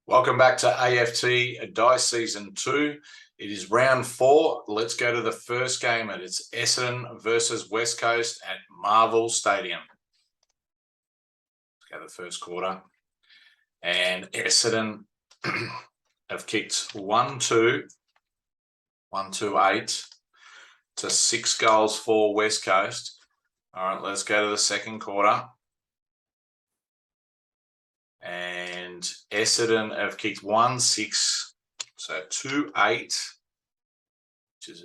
Welcome back to AFT Dice Season 2. It is round 4. Let's go to the first game, and it's Essendon versus West Coast at MRVL Stadium. Let's go to the first quarter. And Essendon have kicked 1-2, 1-2-8 to 6 goals for West Coast. All right, let's go to the second quarter. And Essendon have kicked 1-6, so 2-8, which is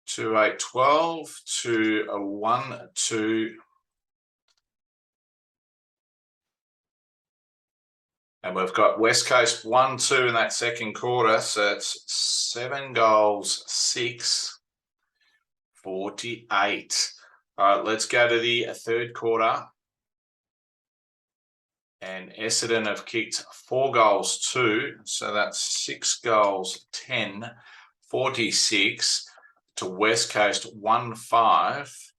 2-8-12 to a 1-2. And we've got West Coast 1-2 in that second quarter, so it's 7 goals, 6. 48. All right, let's go to the third quarter. And Essendon have kicked 4 goals, 2. So that's 6 goals, 10, 46 to West Coast 1-5,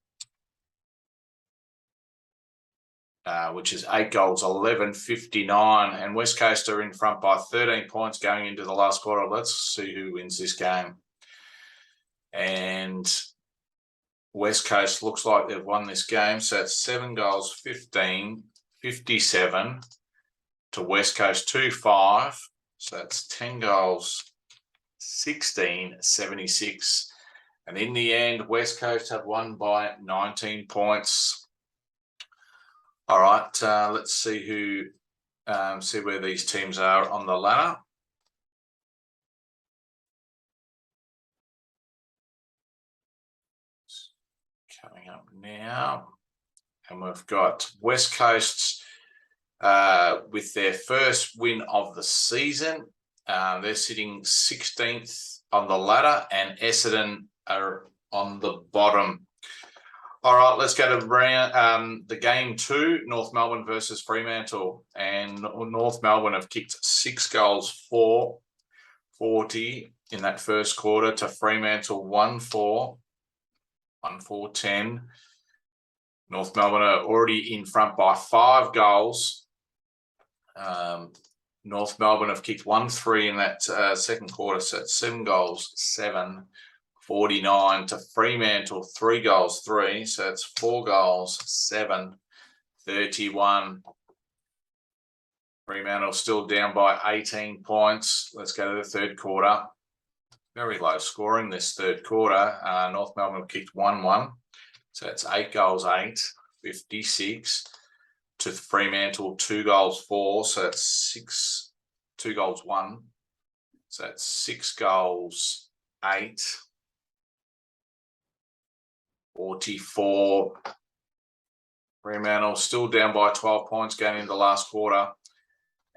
which is 8 goals, 11, 59. And West Coast are in front by 13 points going into the last quarter. Let's see who wins this game. And West Coast looks like they've won this game. So it's 7 goals, 15, 57 to West Coast 2-5. So that's 10 goals, 16, 76. And in the end, West Coast have won by 19 points. All right, let's see see where these teams are on the ladder. Coming up now, and we've got West Coast with their first win of the season. They're sitting 16th on the ladder, and Essendon are on the bottom. All right, let's go to the game 2, North Melbourne versus Fremantle. And North Melbourne have kicked 6 goals, 40 in that first quarter to Fremantle 1-4. 1-4-10. North Melbourne are already in front by 5 goals. North Melbourne have kicked 1-3 in that second quarter, so it's 7 goals, 7, 49 to Fremantle 3 goals, 3, so it's 4 goals, 7, 31. Fremantle still down by 18 points. Let's go to the third quarter. Very low scoring this third quarter. North Melbourne have kicked 1-1. So it's 8 goals, 8, 56 to Fremantle 2 goals, 4. So it's 2 goals, 1. So it's 6 goals, 8, 44. Fremantle still down by 12 points going into the last quarter.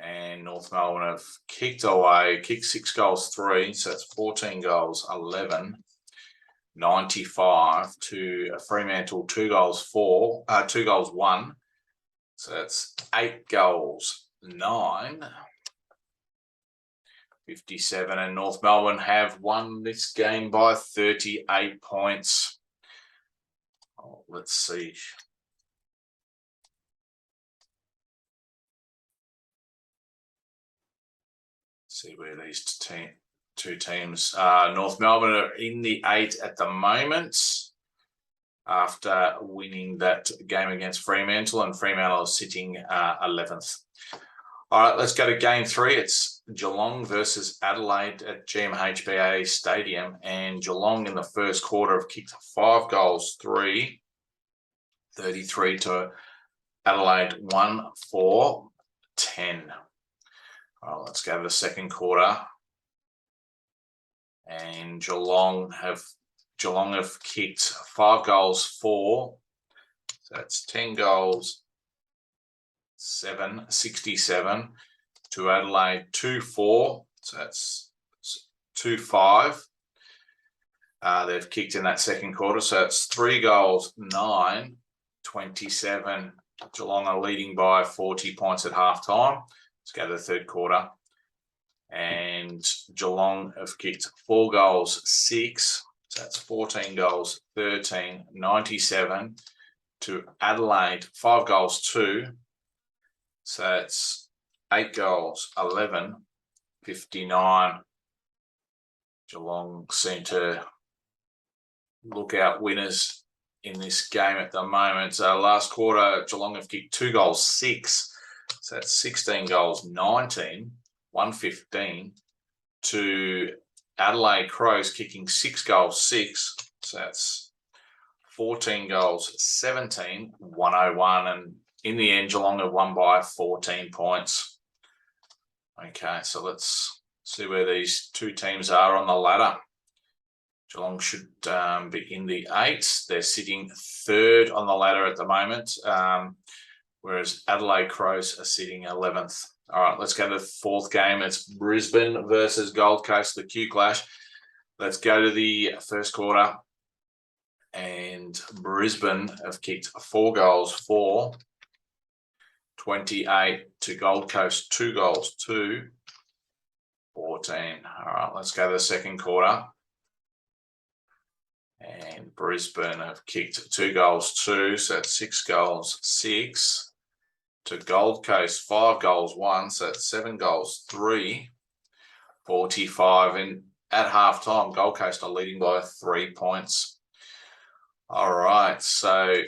And North Melbourne have kicked 6 goals, 3. So it's 14 goals, 11, 95 to Fremantle 2 goals, 1. So that's 8 goals, 9, 57. And North Melbourne have won this game by 38 points. Oh, let's see. See where these two teams North Melbourne are in the 8 at the moment after winning that game against Fremantle, and Fremantle is sitting 11th. All right, let's go to game 3. It's Geelong versus Adelaide at GMHBA Stadium, and Geelong in the first quarter have kicked 5 goals, 3, 33 to Adelaide 1-4, 10. Well, let's go to the second quarter. And Geelong have kicked 5 goals, 4. So that's 10 goals, 7, 67 to Adelaide 2-4. So that's 2-5. They've kicked in that second quarter. So it's 3 goals, 9, 27. Geelong are leading by 40 points at halftime. Let's go to the third quarter. And Geelong have kicked 4 goals, 6. So that's 14 goals, 13, 97 to Adelaide, 5 goals 2. So it's 8 goals, 11, 59. Geelong seem to look out winners in this game at the moment. Last quarter, Geelong have kicked 2 goals 6. So that's 16 goals 19, 115 to Adelaide Crows kicking 6 goals 6. So that's 14 goals 17, 101. And in the end, Geelong have won by 14 points. Okay, so let's see where these two teams are on the ladder. Geelong should be in the 8th. They're sitting 3rd on the ladder at the moment, whereas Adelaide Crows are sitting 11th. All right, let's go to the 4th game. It's Brisbane versus Gold Coast, the Q Clash. Let's go to the first quarter. And Brisbane have kicked 4 goals 4, 28 to Gold Coast, 2 goals 2, 14. All right, let's go to the second quarter. And Brisbane have kicked 2 goals 2, so that's 6 goals 6 to Gold Coast, 5 goals 1, so that's 7 goals 3, 45. And at halftime, Gold Coast are leading by 3 points. All right, so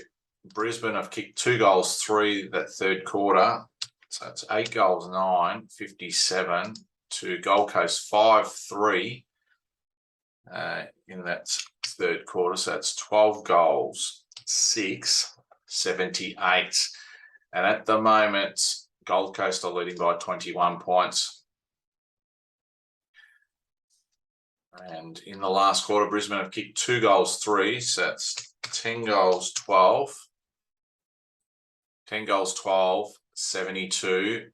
Brisbane have kicked 2 goals 3 that third quarter, so it's 8 goals 9, 57 to Gold Coast 5-3 in that third quarter, so it's 12 goals 6, 78. And at the moment, Gold Coast are leading by 21 points. And in the last quarter, Brisbane have kicked 2 goals 3, so that's 10 goals 12. 10 goals 12, 72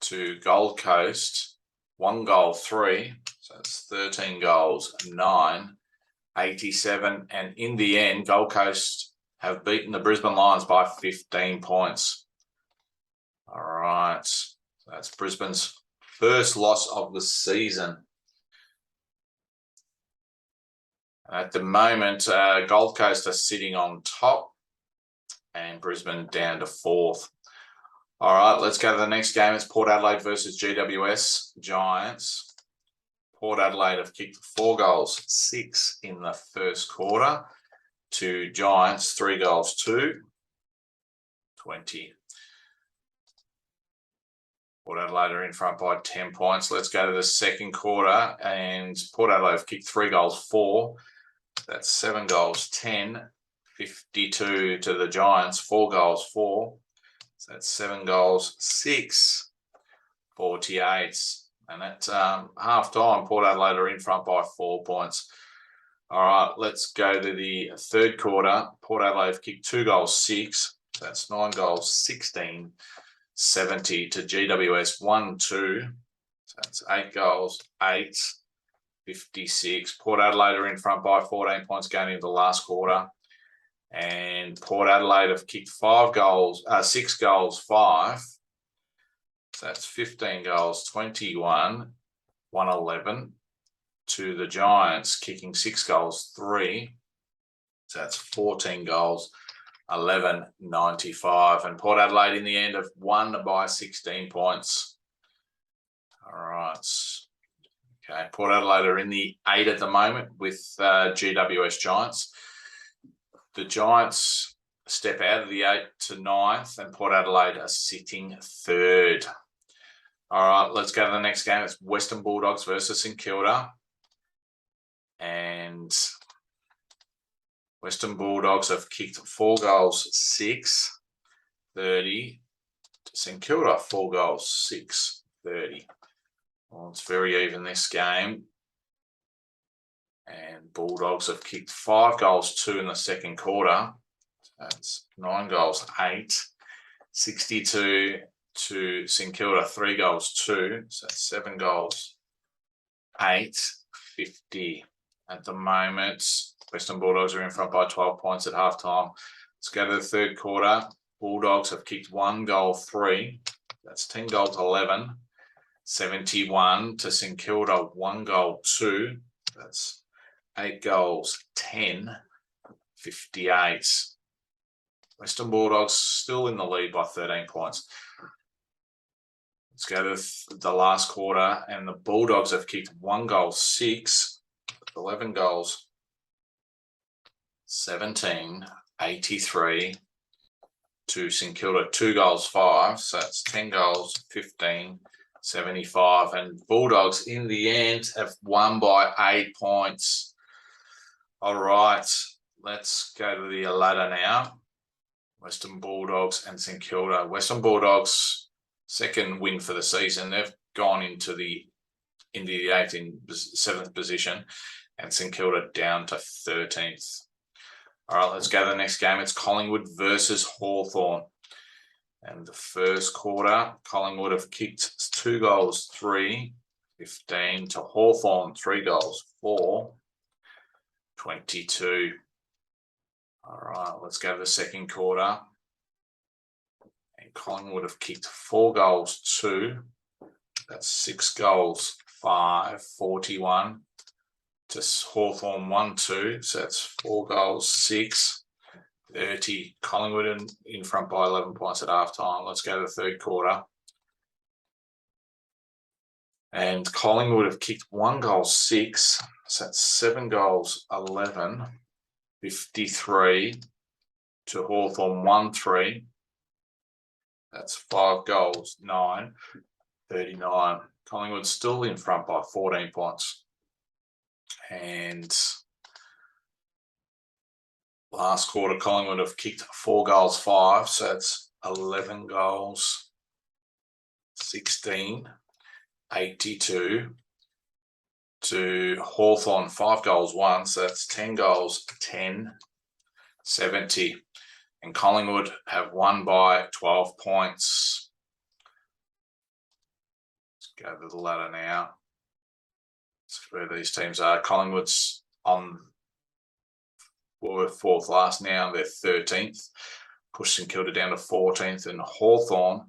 to Gold Coast, 1 goal 3, so that's 13 goals 9, 87. And in the end, Gold Coast have beaten the Brisbane Lions by 15 points. All right, so that's Brisbane's first loss of the season. At the moment, Gold Coast are sitting on top and Brisbane down to 4th. All right, let's go to the next game. It's Port Adelaide versus GWS Giants. Port Adelaide have kicked 4 goals 6 in the first quarter to Giants, 3 goals 2, 20. Port Adelaide are in front by 10 points. Let's go to the second quarter, and Port Adelaide have kicked 3 goals 4. That's 7 goals 10, 52 to the Giants, 4 goals 4. So that's 7 goals 6, 48. And at half time, Port Adelaide are in front by 4 points. All right, let's go to the third quarter. Port Adelaide have kicked 2 goals 6. So that's 9 goals 16, 70 to GWS 1-2. So that's 8 goals 8, 56. Port Adelaide are in front by 14 points going into the last quarter. And Port Adelaide have kicked 6 goals 5. So that's 15 goals 21, 111 to the Giants kicking 6 goals 3. So that's 14 goals 11, 95. And Port Adelaide in the end have won by 16 points. All right. Okay, Port Adelaide are in the 8 at the moment with GWS Giants. The Giants step out of the 8th to 9th, and Port Adelaide are sitting 3rd. All right, let's go to the next game. It's Western Bulldogs versus St Kilda. And Western Bulldogs have kicked 4 goals 6, 30 to St Kilda, 4 goals 6, 30. Well, it's very even this game. And Bulldogs have kicked 5 goals 2 in the second quarter. That's 9 goals 8, 62 to St Kilda, 3 goals 2. So that's 7 goals 8, 50. At the moment, Western Bulldogs are in front by 12 points at halftime. Let's go to the third quarter. Bulldogs have kicked 1 goal 3. That's 10 goals 11, 71 to St Kilda, 1 goal 2. That's 8 goals 10, 58. Western Bulldogs still in the lead by 13 points. Let's go to the last quarter, and the Bulldogs have kicked 1 goal, 6, 11 goals, 17, 83 to St Kilda, 2 goals, 5. So that's 10 goals, 15, 75. And Bulldogs in the end have won by 8 points. All right, let's go to the ladder now. Western Bulldogs and St Kilda. Western Bulldogs, second win for the season. They've gone into the 8th in 7th position, and St Kilda down to 13th. All right, let's go to the next game. It's Collingwood versus Hawthorn. And the first quarter, Collingwood have kicked 2 goals, 3, 15 to Hawthorn, 3 goals, 4, 22. All right, let's go to the second quarter. And Collingwood have kicked 4 goals, 2. That's 6 goals, 5, 41. To Hawthorn 1-2. So that's 4 goals, 6, 30. Collingwood in front by 11 points at halftime. Let's go to the third quarter. And Collingwood have kicked 1 goal, 6. So that's 7 goals, 11. 53 to Hawthorn 1-3. That's 5 goals, 9, 39. Collingwood still in front by 14 points. And last quarter, Collingwood have kicked 4 goals, 5. So that's 11 goals, 16, 82 to Hawthorn, 5 goals, 1. So that's 10 goals, 10, 70. And Collingwood have won by 12 points. Let's go to the ladder now. That's where these teams are. Collingwood's on 4th last now. They're 13th. Pushed St Kilda down to 14th. And Hawthorn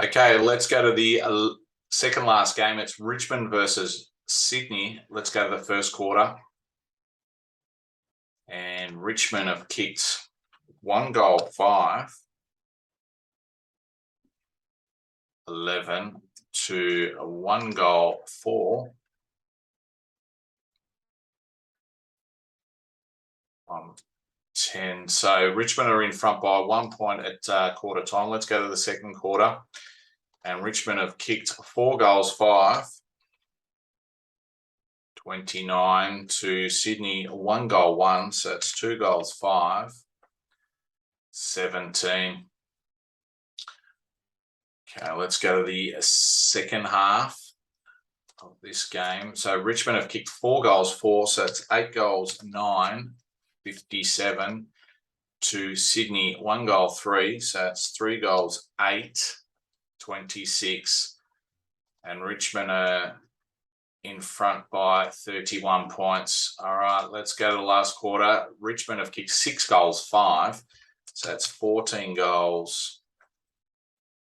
okay, let's go to the second last game. It's Richmond versus Sydney. Let's go to the first quarter. And Richmond have kicked 1 goal, 5, 11 to 1 goal, 4, 10. So Richmond are in front by 1 point at quarter time. Let's go to the second quarter. And Richmond have kicked 4 goals, 5, 29 to Sydney, 1 goal, 1. So it's 2 goals, 5, 17. Okay, let's go to the second half of this game. So Richmond have kicked 4 goals, 4. So it's 8 goals, 9, 57 to Sydney, 1 goal, 3. So that's 3 goals, 8, 26. And Richmond are in front by 31 points. All right, let's go to the last quarter. Richmond have kicked 6 goals, 5. So that's 14 goals,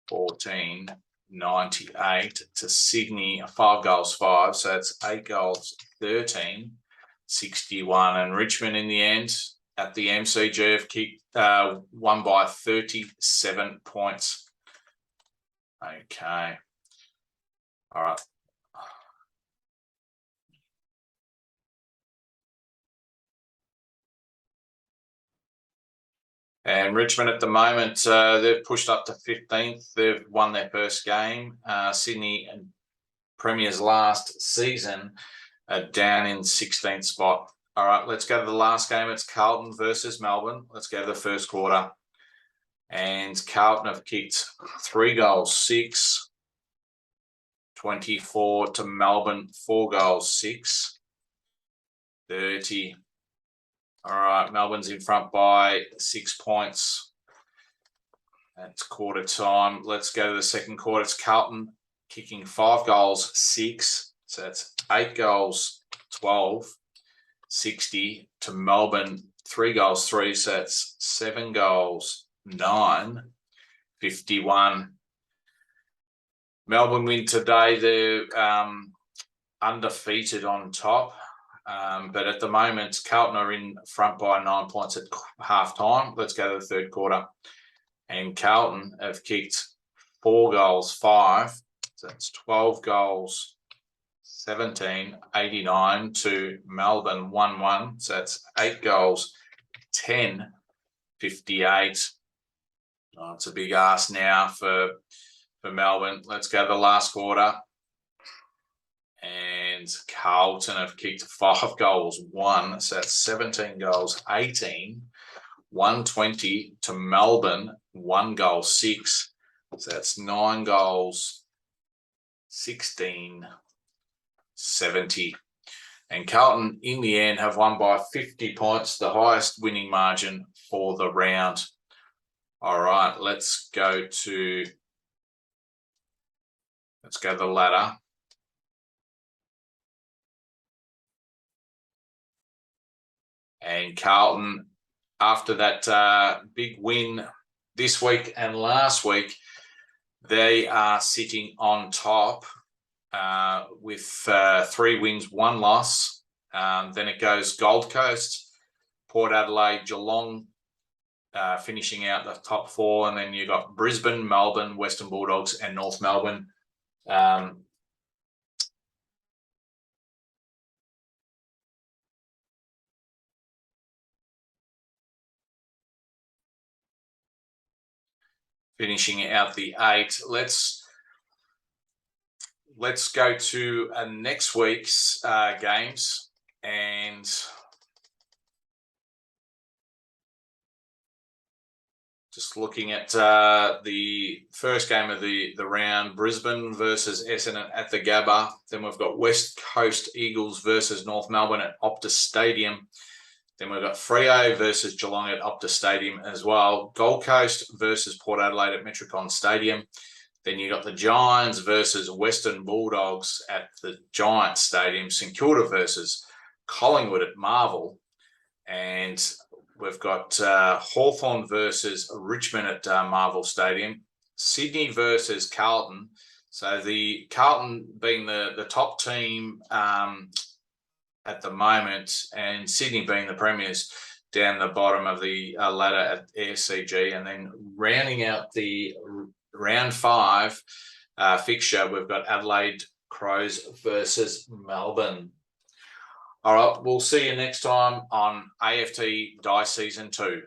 14, 98 to Sydney, 5 goals, 5. So that's 8 goals, 13, 61. And Richmond in the end at the MCG have kicked, won by 37 points. Okay. All right. And Richmond at the moment, they've pushed up to 15th. They've won their first game. Sydney and Premier's last season are down in 16th spot. All right, let's go to the last game. It's Carlton versus Melbourne. Let's go to the first quarter. And Carlton have kicked 3 goals, 6, 24 to Melbourne, 4 goals, 6, 30. All right, Melbourne's in front by 6 points. That's quarter time. Let's go to the second quarter. It's Carlton kicking 5 goals, 6. So that's 8 goals, 12, 60 to Melbourne, 3 goals, 3. So that's 7 goals, 9, 51. Melbourne win today. They're undefeated on top. But at the moment, Carlton are in front by 9 points at half time. Let's go to the third quarter. And Carlton have kicked 4 goals, 5. So that's 12 goals, 17, 89 to Melbourne, 1-1. So that's 8 goals, 10, 58. Oh, it's a big ask now for Melbourne. Let's go to the last quarter. And Carlton have kicked 5 goals, 1. So that's 17 goals, 18, 120 to Melbourne, 1 goal, 6. So that's 9 goals, 16, 70. And Carlton, in the end, have won by 50 points, the highest winning margin for the round. All right, let's go to the ladder. And Carlton, after that big win this week and last week, they are sitting on top with 3 wins, 1 loss. Then it goes Gold Coast, Port Adelaide, Geelong, finishing out the top 4. And then you've got Brisbane, Melbourne, Western Bulldogs, and North Melbourne. Finishing out the 8. Let's go to next week's games, and just looking at the first game of the round, Brisbane versus Essendon at the Gabba. Then we've got West Coast Eagles versus North Melbourne at Optus Stadium. Then we've got Freo versus Geelong at Optus Stadium as well. Gold Coast versus Port Adelaide at Metricon Stadium. Then you got the Giants versus Western Bulldogs at the Giants Stadium. St Kilda versus Collingwood at Marvel. And we've got Hawthorn versus Richmond at Marvel Stadium. Sydney versus Carlton. So the Carlton being the top team at the moment, and Sydney being the premiers down the bottom of the ladder at AFCG. And then rounding out the round 5 fixture, we've got Adelaide Crows versus Melbourne. All right, we'll see you next time on AFT Dice Season 2.